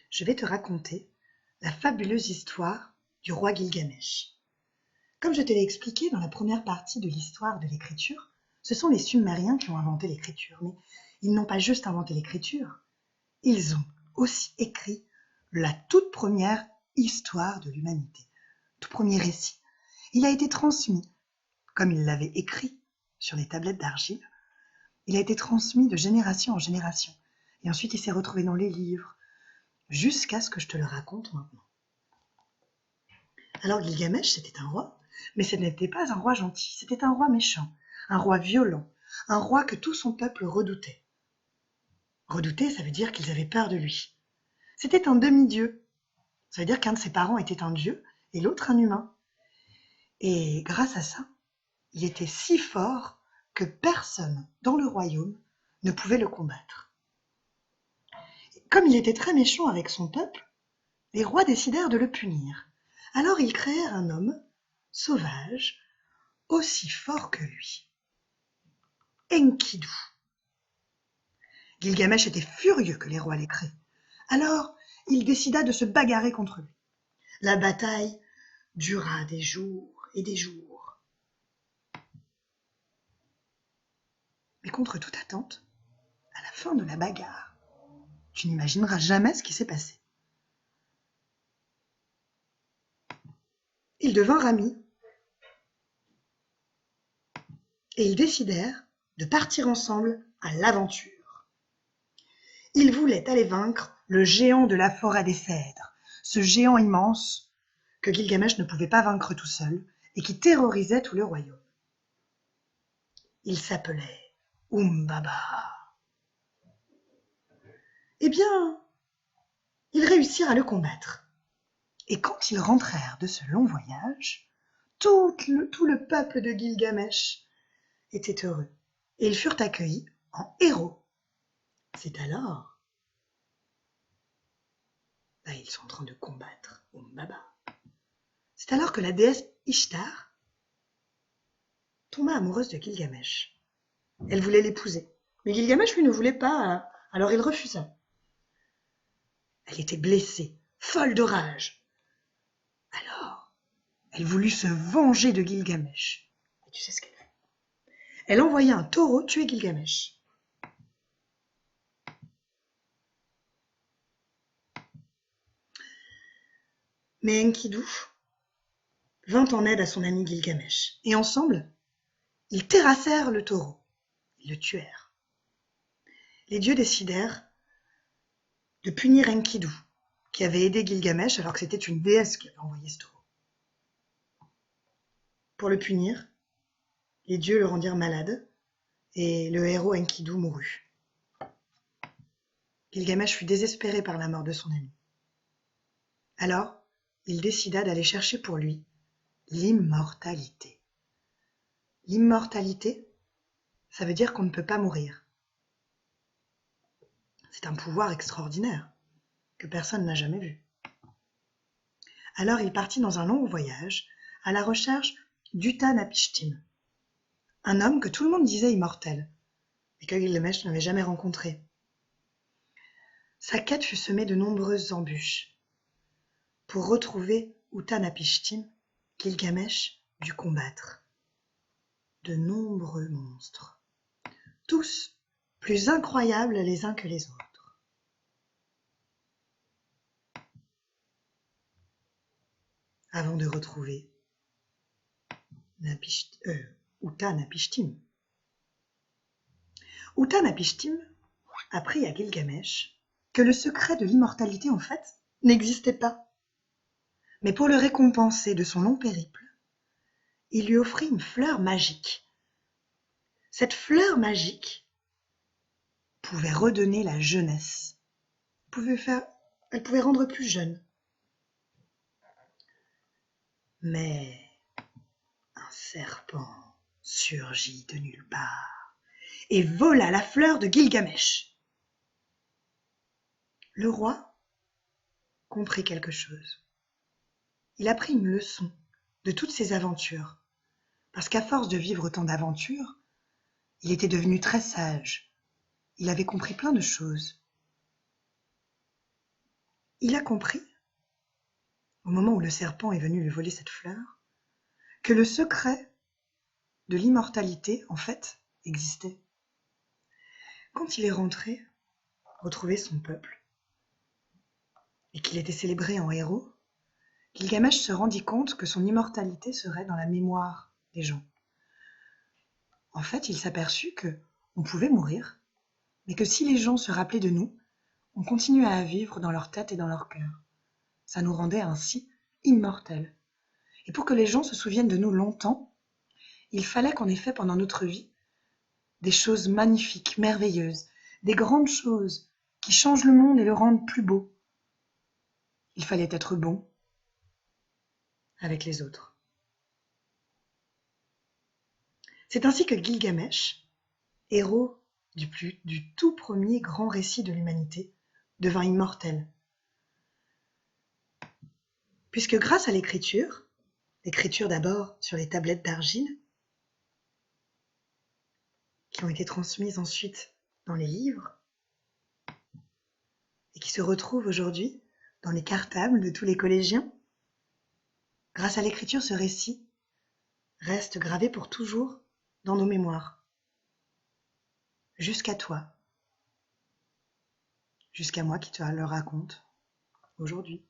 je vais te raconter la fabuleuse histoire du roi Gilgamesh. Comme je te l'ai expliqué dans la première partie de l'histoire de l'écriture, ce sont les Sumériens qui ont inventé l'écriture, mais ils n'ont pas juste inventé l'écriture, ils ont aussi écrit la toute première histoire de l'humanité, tout premier récit. Il a été transmis, comme il l'avait écrit sur les tablettes d'argile, il a été transmis de génération en génération. Et ensuite, il s'est retrouvé dans les livres, jusqu'à ce que je te le raconte maintenant. Alors Gilgamesh, c'était un roi, mais ce n'était pas un roi gentil, c'était un roi méchant, un roi violent, un roi que tout son peuple redoutait. Redouter, ça veut dire qu'ils avaient peur de lui. C'était un demi-dieu. Ça veut dire qu'un de ses parents était un dieu et l'autre un humain. Et grâce à ça, il était si fort que personne dans le royaume ne pouvait le combattre. Comme il était très méchant avec son peuple, les rois décidèrent de le punir. Alors ils créèrent un homme sauvage, aussi fort que lui, Enkidu. Gilgamesh était furieux que les rois l'aient créé. Alors il décida de se bagarrer contre lui. La bataille dura des jours et des jours. Mais contre toute attente, à la fin de la bagarre, tu n'imagineras jamais ce qui s'est passé. Ils devinrent amis et ils décidèrent de partir ensemble à l'aventure. Ils voulaient aller vaincre le géant de la forêt des cèdres, ce géant immense que Gilgamesh ne pouvait pas vaincre tout seul et qui terrorisait tout le royaume. Il s'appelait Humbaba. Eh bien, ils réussirent à le combattre. Et quand ils rentrèrent de ce long voyage, tout le peuple de Gilgamesh était heureux et ils furent accueillis en héros. C'est alors, ils sont en train de combattre Humbaba. C'est alors que la déesse Ishtar tomba amoureuse de Gilgamesh. Elle voulait l'épouser, mais Gilgamesh lui ne voulait pas, alors il refusa. Elle était blessée, folle de rage. Alors, elle voulut se venger de Gilgamesh. Et tu sais ce qu'elle fait? Elle envoya un taureau tuer Gilgamesh. Mais Enkidu vint en aide à son ami Gilgamesh, et ensemble, ils terrassèrent le taureau. Ils le tuèrent. Les dieux décidèrent de punir Enkidu, qui avait aidé Gilgamesh alors que c'était une déesse qui avait envoyé ce taureau. Pour le punir, les dieux le rendirent malade, et le héros Enkidu mourut. Gilgamesh fut désespéré par la mort de son ami. Alors, il décida d'aller chercher pour lui l'immortalité. L'immortalité, ça veut dire qu'on ne peut pas mourir. C'est un pouvoir extraordinaire que personne n'a jamais vu. Alors il partit dans un long voyage à la recherche d'Utanapishtim, un homme que tout le monde disait immortel, mais que Gilgamesh n'avait jamais rencontré. Sa quête fut semée de nombreuses embûches. Pour retrouver Utanapishtim, Gilgamesh dut combattre de nombreux monstres, tous plus incroyables les uns que les autres. Avant de retrouver Utanapishtim. Utanapishtim apprit à Gilgamesh que le secret de l'immortalité, en fait, n'existait pas. Mais pour le récompenser de son long périple, il lui offrit une fleur magique. Cette fleur magique pouvait redonner la jeunesse. Elle pouvait rendre plus jeune. Mais un serpent surgit de nulle part et vola la fleur de Gilgamesh. Le roi comprit quelque chose. Il apprit une leçon de toutes ses aventures, parce qu'à force de vivre tant d'aventures, il était devenu très sage. Il avait compris plein de choses. il a compris, au moment où le serpent est venu lui voler cette fleur, que le secret de l'immortalité, en fait, existait. Quand il est rentré retrouver son peuple, et qu'il était célébré en héros, Gilgamesh se rendit compte que son immortalité serait dans la mémoire des gens. En fait, il s'aperçut que on pouvait mourir, mais que si les gens se rappelaient de nous, on continuait à vivre dans leur tête et dans leur cœur. Ça nous rendait ainsi immortels. Et pour que les gens se souviennent de nous longtemps, il fallait qu'en effet, pendant notre vie, des choses magnifiques, merveilleuses, des grandes choses qui changent le monde et le rendent plus beau. Il fallait être bon avec les autres. C'est ainsi que Gilgamesh, héros du tout premier grand récit de l'humanité, devint immortel. Puisque grâce à l'écriture d'abord sur les tablettes d'argile, qui ont été transmises ensuite dans les livres, et qui se retrouvent aujourd'hui dans les cartables de tous les collégiens, grâce à l'écriture, ce récit reste gravé pour toujours dans nos mémoires, jusqu'à toi, jusqu'à moi qui te le raconte aujourd'hui.